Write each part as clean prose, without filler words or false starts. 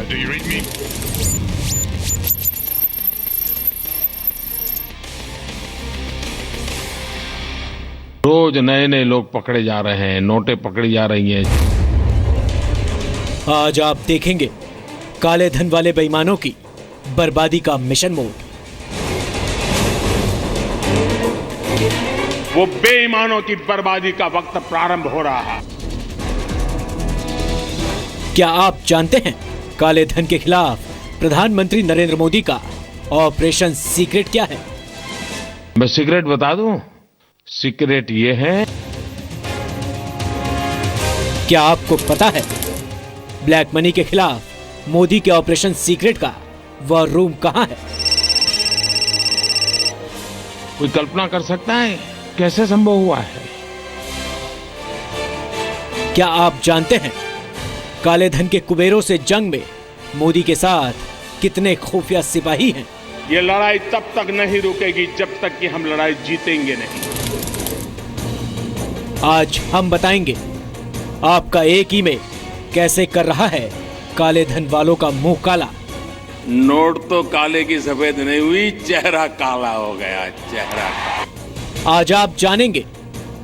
Do you read me? रोज नए नए लोग पकड़े जा रहे हैं, नोटें पकड़ी जा रही हैं। आज आप देखेंगे काले धन वाले बेईमानों की बर्बादी का मिशन मोड। वो बेईमानों की बर्बादी का वक्त प्रारंभ हो रहा है। क्या आप जानते हैं काले धन के खिलाफ प्रधानमंत्री नरेंद्र मोदी का ऑपरेशन सीक्रेट क्या है? मैं सीक्रेट बता दूं? सीक्रेट ये है। क्या आपको पता है ब्लैक मनी के खिलाफ मोदी के ऑपरेशन सीक्रेट का वॉर रूम कहां है? कोई कल्पना कर सकता है कैसे संभव हुआ है? क्या आप जानते हैं काले धन के कुबेरों से जंग में मोदी के साथ कितने खुफिया सिपाही हैं? ये लड़ाई तब तक नहीं रुकेगी जब तक कि हम लड़ाई जीतेंगे नहीं। आज हम बताएंगे आपका एक ईमेल कैसे कर रहा है काले धन वालों का मुंह काला। नोट तो काले की सफेद नहीं हुई, चेहरा काला हो गया, चेहरा। आज आप जानेंगे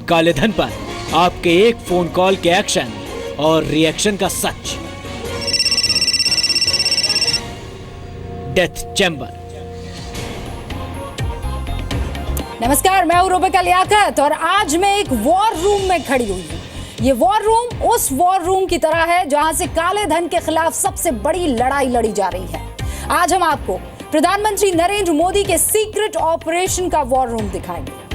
काले धन पर आपके एक फोन कॉल के एक्शन और रिएक्शन का सच। Death chamber. नमस्कार, मैं हूं रुबिका लियाकत और आज मैं एक वॉर रूम में खड़ी हुई हूं। ये वॉर रूम उस वॉर रूम की तरह है जहां से काले धन के खिलाफ सबसे बड़ी लड़ाई लड़ी जा रही है। आज हम आपको प्रधानमंत्री नरेंद्र मोदी के सीक्रेट ऑपरेशन का वॉर रूम दिखाएंगे।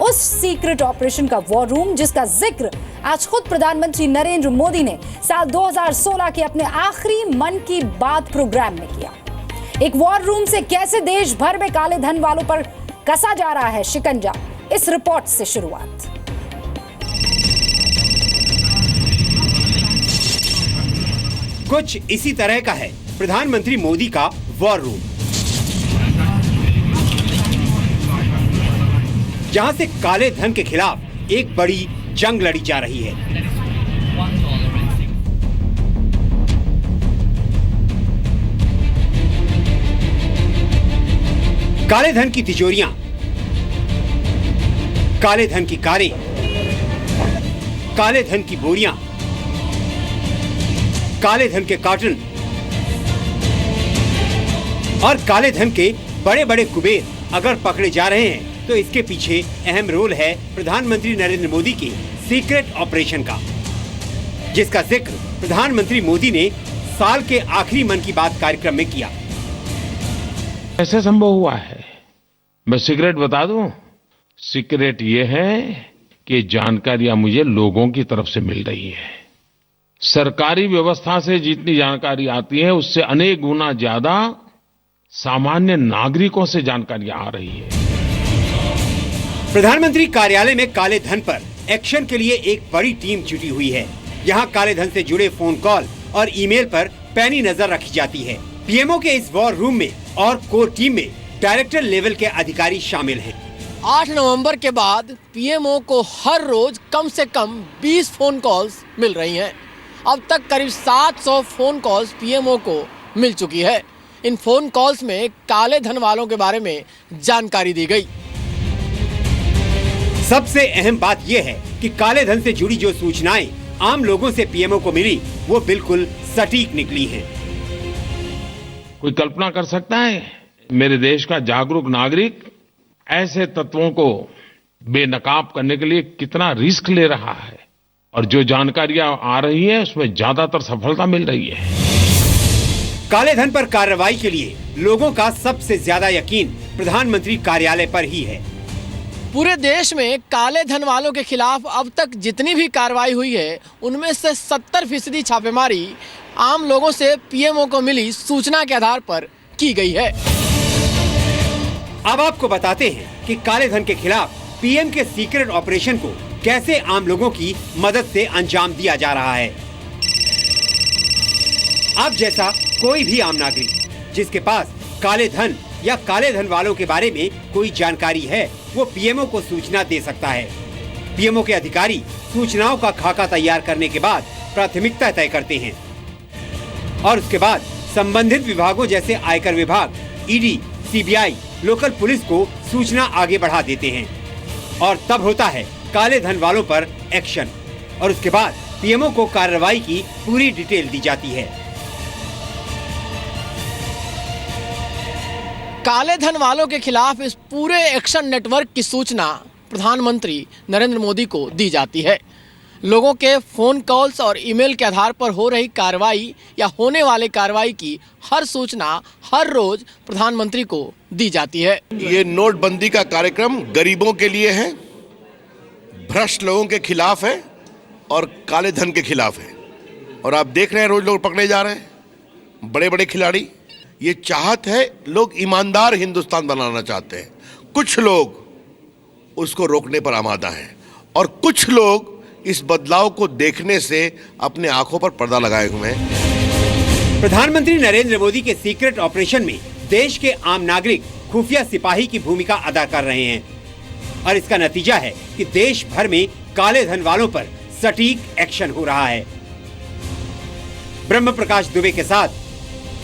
उस सीक्रेट ऑपरेशन का वॉर रूम जिसका जिक्र आज खुद प्रधानमंत्री नरेंद्र मोदी ने साल 2016 के अपने आखिरी मन की बात प्रोग्राम में किया। एक वॉर रूम से कैसे देश भर में काले धन वालों पर कसा जा रहा है शिकंजा, इस रिपोर्ट से शुरुआत। कुछ इसी तरह का है प्रधानमंत्री मोदी का वॉर रूम, जहां से काले धन के खिलाफ एक बड़ी जंग लड़ी जा रही है। काले धन की तिजोरियां, काले धन की कारें, काले धन की बोरियां, काले धन के कार्टन और काले धन के बड़े बड़े कुबेर अगर पकड़े जा रहे हैं तो इसके पीछे अहम रोल है प्रधानमंत्री नरेंद्र मोदी के सीक्रेट ऑपरेशन का, जिसका जिक्र प्रधानमंत्री मोदी ने साल के आखिरी मन की बात कार्यक्रम में किया। कैसे संभव हुआ है? मैं सीक्रेट बता दूं? सीक्रेट ये है कि जानकारियां मुझे लोगों की तरफ से मिल रही है। सरकारी व्यवस्था से जितनी जानकारी आती है उससे अनेक गुना ज्यादा सामान्य नागरिकों से जानकारियां आ रही है। प्रधानमंत्री कार्यालय में काले धन पर एक्शन के लिए एक बड़ी टीम जुटी हुई है। यहाँ काले धन से जुड़े फोन कॉल और ईमेल पर पैनी नजर रखी जाती है। पीएमओ के इस वॉर रूम में और कोर टीम में डायरेक्टर लेवल के अधिकारी शामिल हैं। 8 नवंबर के बाद पीएमओ को हर रोज कम से कम 20 फोन कॉल्स मिल रही हैं। अब तक करीब 700 फोन कॉल्स पीएमओ को मिल चुकी है। इन फोन कॉल्स में काले धन वालों के बारे में जानकारी दी गई। सबसे अहम बात यह है कि काले धन से जुड़ी जो सूचनाएं आम लोगों से पीएमओ को मिली वो बिल्कुल सटीक निकली हैं। कोई कल्पना कर सकता है मेरे देश का जागरूक नागरिक ऐसे तत्वों को बेनकाब करने के लिए कितना रिस्क ले रहा है, और जो जानकारियां आ रही है उसमें ज्यादातर सफलता मिल रही है। काले धन पर कार्रवाई के लिए लोगों का सबसे ज्यादा यकीन प्रधानमंत्री कार्यालय पर ही है। पूरे देश में काले धन वालों के खिलाफ अब तक जितनी भी कार्रवाई हुई है उनमें से 70% छापेमारी आम लोगों से पीएमओ को मिली सूचना के आधार पर की गई है। अब आपको बताते हैं कि काले धन के खिलाफ पीएम के सीक्रेट ऑपरेशन को कैसे आम लोगों की मदद से अंजाम दिया जा रहा है। आप जैसा कोई भी आम नागरिक जिसके पास काले धन या काले धन वालों के बारे में कोई जानकारी है वो पीएमओ को सूचना दे सकता है। पीएमओ के अधिकारी सूचनाओं का खाका तैयार करने के बाद प्राथमिकता तय करते हैं और उसके बाद संबंधित विभागों जैसे आयकर विभाग, ईडी, सीबीआई, लोकल पुलिस को सूचना आगे बढ़ा देते हैं और तब होता है काले धन वालों पर एक्शन और उसके बाद पीएमओ को कार्रवाई की पूरी डिटेल दी जाती है। काले धन वालों के खिलाफ इस पूरे एक्शन नेटवर्क की सूचना प्रधानमंत्री नरेंद्र मोदी को दी जाती है। लोगों के फोन कॉल्स और ईमेल के आधार पर हो रही कार्रवाई या होने वाले कार्रवाई की हर सूचना हर रोज प्रधानमंत्री को दी जाती है। ये नोटबंदी का कार्यक्रम गरीबों के लिए है, भ्रष्ट लोगों के खिलाफ है और काले धन के खिलाफ है। और आप देख रहे हैं रोज लोग पकड़े जा रहे हैं, बड़े बड़े खिलाड़ी। ये चाहत है, लोग ईमानदार हिंदुस्तान बनाना चाहते हैं। कुछ लोग उसको रोकने पर आमादा हैं और कुछ लोग इस बदलाव को देखने से अपने आंखों पर पर्दा लगाए हुए हैं। प्रधानमंत्री नरेंद्र मोदी के सीक्रेट ऑपरेशन में देश के आम नागरिक खुफिया सिपाही की भूमिका अदा कर रहे हैं और इसका नतीजा है कि देश भर में काले धन वालों पर सटीक एक्शन हो रहा है। ब्रह्म प्रकाश दुबे के साथ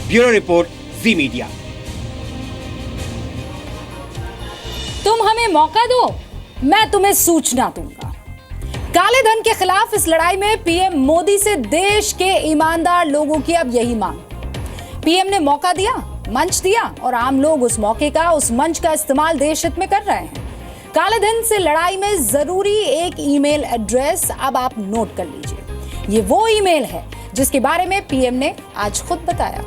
ब्यूरो रिपोर्ट, जी मीडिया। तुम हमें मौका दो, मैं तुम्हें सूचना दूंगा। काले धन के खिलाफ इस लड़ाई में पीएम मोदी से देश के ईमानदार लोगों की अब यही मांग। पीएम ने मौका दिया, मंच दिया और आम लोग उस मौके का, उस मंच का इस्तेमाल देश हित में कर रहे हैं। काले धन से लड़ाई में जरूरी एक ईमेल एड्रेस अब आप नोट कर लीजिए। ये वो ईमेल है जिसके बारे में पीएम ने आज खुद बताया।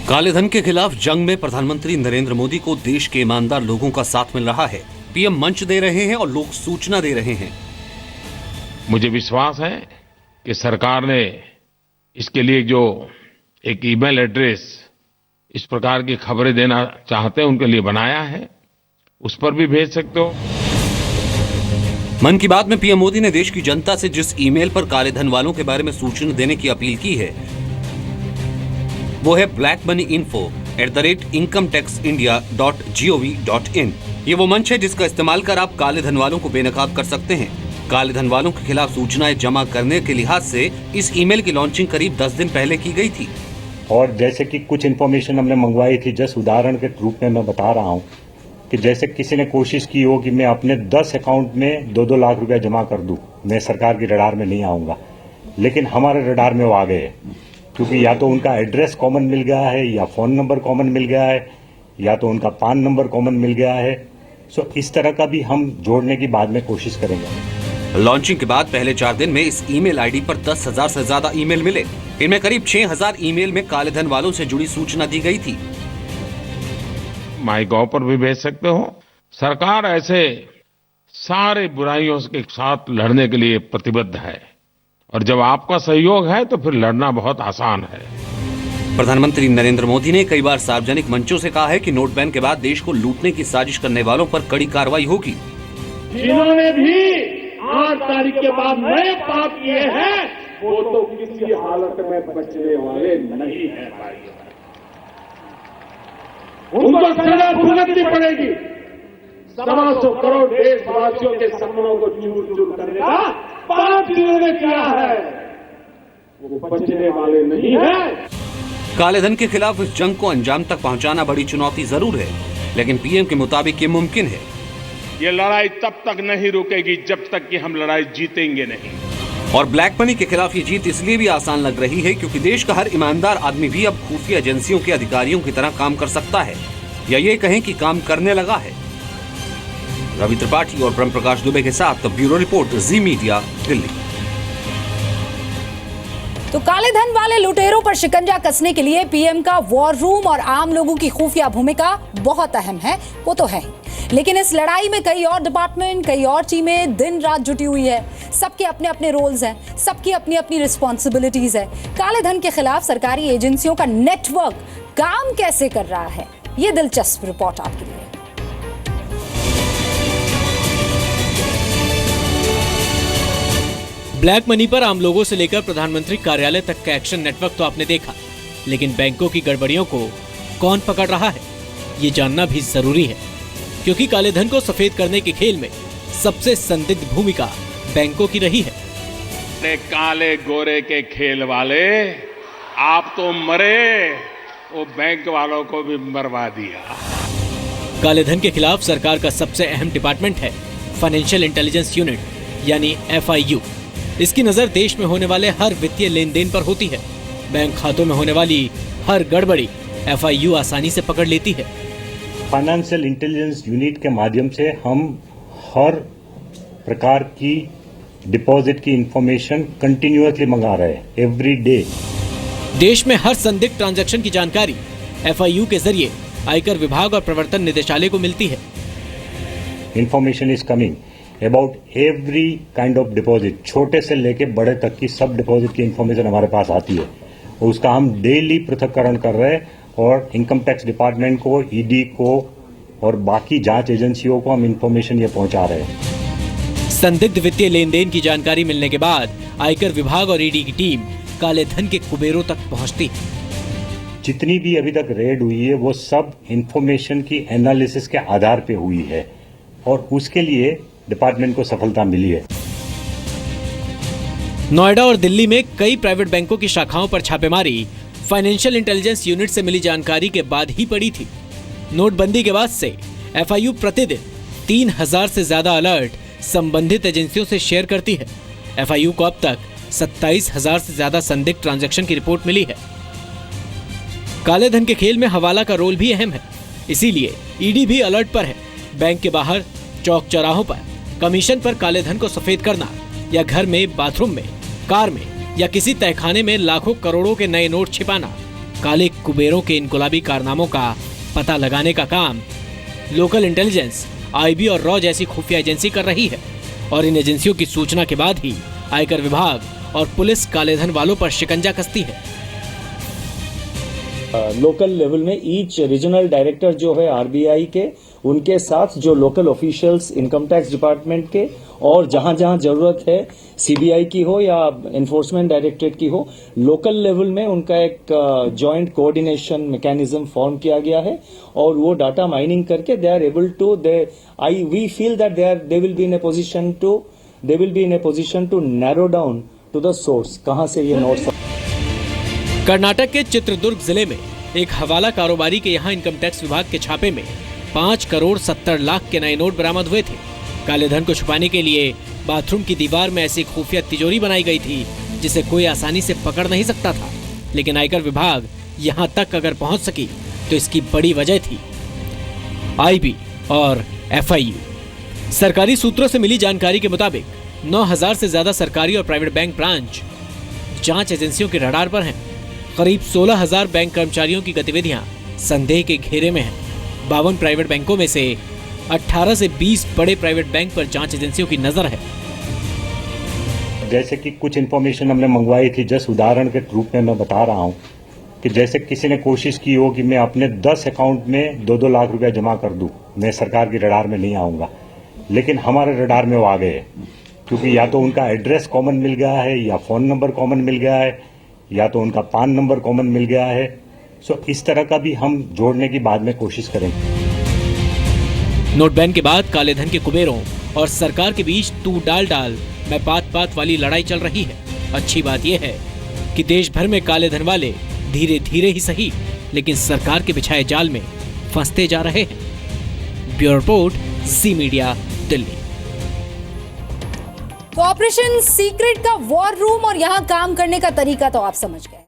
काले धन के खिलाफ जंग में प्रधानमंत्री नरेंद्र मोदी को देश के ईमानदार लोगों का साथ मिल रहा है। पीएम मंच दे रहे हैं और लोग सूचना दे रहे हैं। मुझे विश्वास है कि सरकार ने इसके लिए जो एक ईमेल एड्रेस इस प्रकार की खबरें देना चाहते हैं उनके लिए बनाया है, उस पर भी भेज सकते हो। मन की बात में पीएम मोदी ने देश की जनता से जिस ईमेल पर काले धन वालों के बारे में सूचना देने की अपील की है वो है blackmoneyinfo@incometaxindia.gov.in। ये वो मंच है जिसका इस्तेमाल कर आप काले धन वालों को बेनकाब कर सकते हैं। काले धन वालों के खिलाफ सूचनाएं जमा करने के लिहाज से इस ईमेल की लॉन्चिंग करीब 10 दिन पहले की गई थी। और जैसे कि कुछ इन्फॉर्मेशन हमने मंगवाई थी, जस्ट उदाहरण के रूप में मैं बता रहा हूँ कि जैसे किसी ने कोशिश की हो कि मैं अपने 10 अकाउंट में 2-2 लाख रुपया जमा कर दूं, मैं सरकार की रडार में नहीं आऊंगा, लेकिन हमारे रडार में वो आ गए क्योंकि या तो उनका एड्रेस कॉमन मिल गया है, या फोन नंबर कॉमन मिल गया है, या तो उनका पान नंबर कॉमन मिल गया है। सो इस तरह का भी हम जोड़ने की बाद में कोशिश करेंगे। लॉन्चिंग के बाद पहले 4 दिन में इस ईमेल आईडी पर 10,000 से ज्यादा ईमेल मिले। इनमें करीब 6,000 ईमेल में काले धन वालों से जुड़ी सूचना दी गई थी। माईगॉव पर भी भेज सकते हो। सरकार ऐसे सारे बुराइयों के साथ लड़ने के लिए प्रतिबद्ध है और जब आपका सहयोग है तो फिर लड़ना बहुत आसान है। प्रधानमंत्री नरेंद्र मोदी ने कई बार सार्वजनिक मंचों से कहा है कि नोट बैन के बाद देश को लूटने की साजिश करने वालों पर कड़ी कार्रवाई होगी। जिन्होंने भी 8 तारीख के बाद नए पाप किए हैं वो तो किसी हालत में बचने वाले नहीं है भाई। उनको सजा भुगतनी पड़ेगी। 125 करोड़ देशवासियों के सपनों को चूर चूर करने का पाप जिन्होंने किया है वो बचने वाले नहीं है। काले धन के खिलाफ इस जंग को अंजाम तक पहुंचाना बड़ी चुनौती जरूर है, लेकिन पीएम के मुताबिक ये मुमकिन है। ये लड़ाई तब तक नहीं रुकेगी जब तक कि हम लड़ाई जीतेंगे नहीं। और ब्लैक मनी के खिलाफ ये जीत इसलिए भी आसान लग रही है क्योंकि देश का हर ईमानदार आदमी भी अब खुफिया एजेंसियों के अधिकारियों की तरह काम कर सकता है, या ये कहें कि काम करने लगा है। रवि त्रिपाठी और ब्रह्म प्रकाश दुबे के साथ ब्यूरो रिपोर्ट, जी मीडिया, दिल्ली। तो काले धन वाले लुटेरों पर शिकंजा कसने के लिए पीएम का वॉर रूम और आम लोगों की खुफिया भूमिका बहुत अहम है, वो तो है ही। लेकिन इस लड़ाई में कई और डिपार्टमेंट, कई और टीमें दिन रात जुटी हुई है। सबके अपने अपने रोल्स हैं, सबकी अपनी अपनी रिस्पॉन्सिबिलिटीज है। काले धन के खिलाफ सरकारी एजेंसियों का नेटवर्क काम कैसे कर रहा है, ये दिलचस्प रिपोर्ट आपके लिए। ब्लैक मनी पर आम लोगों से लेकर प्रधानमंत्री कार्यालय तक का एक्शन नेटवर्क तो आपने देखा, लेकिन बैंकों की गड़बड़ियों को कौन पकड़ रहा है, ये जानना भी जरूरी है, क्योंकि काले धन को सफेद करने के खेल में सबसे संदिग्ध भूमिका बैंकों की रही है। काले गोरे के खेल वाले, आप तो मरे, वो बैंक वालों को भी मरवा दिया। काले धन के खिलाफ सरकार का सबसे अहम डिपार्टमेंट है फाइनेंशियल इंटेलिजेंस यूनिट, यानी FIU। इसकी नजर देश में होने वाले हर वित्तीय लेन देन पर होती है। बैंक खातों में होने वाली हर गड़बड़ी FIU आसानी से पकड़ लेती है। फाइनेंशियल इंटेलिजेंस यूनिट के माध्यम से हम हर प्रकार की डिपॉजिट की इंफॉर्मेशन कंटिन्यूअसली मंगा रहे हैं, एवरी डे। देश में हर संदिग्ध ट्रांजैक्शन की जानकारी FIU के जरिए आयकर विभाग और प्रवर्तन निदेशालय को मिलती है। Information is coming about every kind of deposit, छोटे से लेके बड़े तक की सब डिपॉजिट की इंफॉर्मेशन हमारे पास आती है। उसका हम डेली पृथक्करण कर रहे हैं और इनकम टैक्स डिपार्टमेंट को, ED को और बाकी जांच एजेंसियों को हम इंफॉर्मेशन ये पहुंचा रहे हैं। संदिग्ध वित्तीय लेन देन की जानकारी मिलने के बाद आयकर विभाग और ED की टीम काले धन के कुबेरों तक पहुंचती है। जितनी भी अभी तक रेड हुई है वो सब इंफॉर्मेशन की एनालिसिस के आधार पे हुई है और उसके लिए डिपार्टमेंट को सफलता मिली है। नोएडा और दिल्ली में कई प्राइवेट बैंकों की शाखाओं पर छापेमारी फाइनेंशियल इंटेलिजेंस यूनिट से मिली जानकारी के बाद ही पड़ी थी। नोटबंदी के बाद से FIU प्रतिदिन 3000 से ज्यादा अलर्ट संबंधित एजेंसियों से शेयर करती है। FIU को अब तक 27,000 से ज्यादा संदिग्ध ट्रांजैक्शन की रिपोर्ट मिली है। काले धन के खेल में हवाला का रोल भी अहम है, इसीलिए ED भी अलर्ट पर है। बैंक के बाहर, चौक चौराहों पर कमीशन पर काले धन को सफेद करना या घर में, बाथरूम में, कार में या किसी तहखाने में लाखों करोड़ों के नए नोट छिपाना, काले कुबेरों के इनकलाबी कारनामों का पता लगाने का काम लोकल इंटेलिजेंस, IB और रॉ जैसी खुफिया एजेंसी कर रही है। और इन एजेंसियों की सूचना के बाद ही आयकर विभाग और पुलिस काले धन वालों पर शिकंजा कसती है। लोकल लेवल में ईच रीजनल डायरेक्टर जो है RBI के, उनके साथ जो local officials income tax department के और जहां जहां जरूरत है CBI की हो या एनफोर्समेंट डायरेक्टरेट की हो, लोकल लेवल में उनका एक जॉइंट कोऑर्डिनेशन मैकेनिज्म फॉर्म किया गया है और वो डाटा माइनिंग करके they are able to we feel that they will be in a position to narrow down to the source, कहां से ये नोट्स। कर्नाटक के चित्रदुर्ग जिले में एक हवाला कारोबारी के यहाँ इनकम टैक्स विभाग के छापे में 5 करोड़ 70 लाख के नए नोट बरामद हुए थे। काले धन को छुपाने के लिए बाथरूम की दीवार में ऐसी खुफिया तिजोरी बनाई गई थी जिसे कोई आसानी से पकड़ नहीं सकता था। लेकिन आयकर विभाग यहाँ तक अगर पहुँच सकी तो इसकी बड़ी वजह थी IB और FIU। सरकारी सूत्रों से मिली जानकारी के मुताबिक 9,000 से ज्यादा सरकारी और प्राइवेट बैंक ब्रांच जांच एजेंसियों के रडार पर हैं। करीब 16,000 बैंक कर्मचारियों की गतिविधियां संदेह के घेरे में हैं। 52 प्राइवेट बैंकों में से 18 से 20 बड़े प्राइवेट बैंक पर जांच एजेंसियों की नजर है। जैसे कि कुछ इन्फॉर्मेशन हमने मंगवाई थी, जस्ट उदाहरण के रूप में मैं बता रहा हूं कि जैसे किसी ने कोशिश की हो कि मैं अपने 10 अकाउंट में 2-2 लाख रुपया जमा कर दूं, मैं सरकार की रडार में नहीं आऊंगा, लेकिन हमारे रडार में वो आ गए, क्योंकि या तो उनका एड्रेस कॉमन मिल गया है या फोन नंबर कॉमन मिल गया है या तो उनका PAN नंबर कॉमन मिल गया है। सो इस तरह का भी हम जोड़ने की बाद में कोशिश करेंगे। नोट बैन के बाद काले धन के कुबेरों और सरकार के बीच तू डाल मैं पात वाली लड़ाई चल रही है। अच्छी बात यह है कि देश भर में काले धन वाले धीरे धीरे ही सही, लेकिन सरकार के बिछाए जाल में फंसते जा रहे हैं। ब्यूरो रिपोर्ट, ज़ी मीडिया, दिल्ली। तो ऑपरेशन सीक्रेट का वॉर रूम और यहां काम करने का तरीका तो आप समझ गए।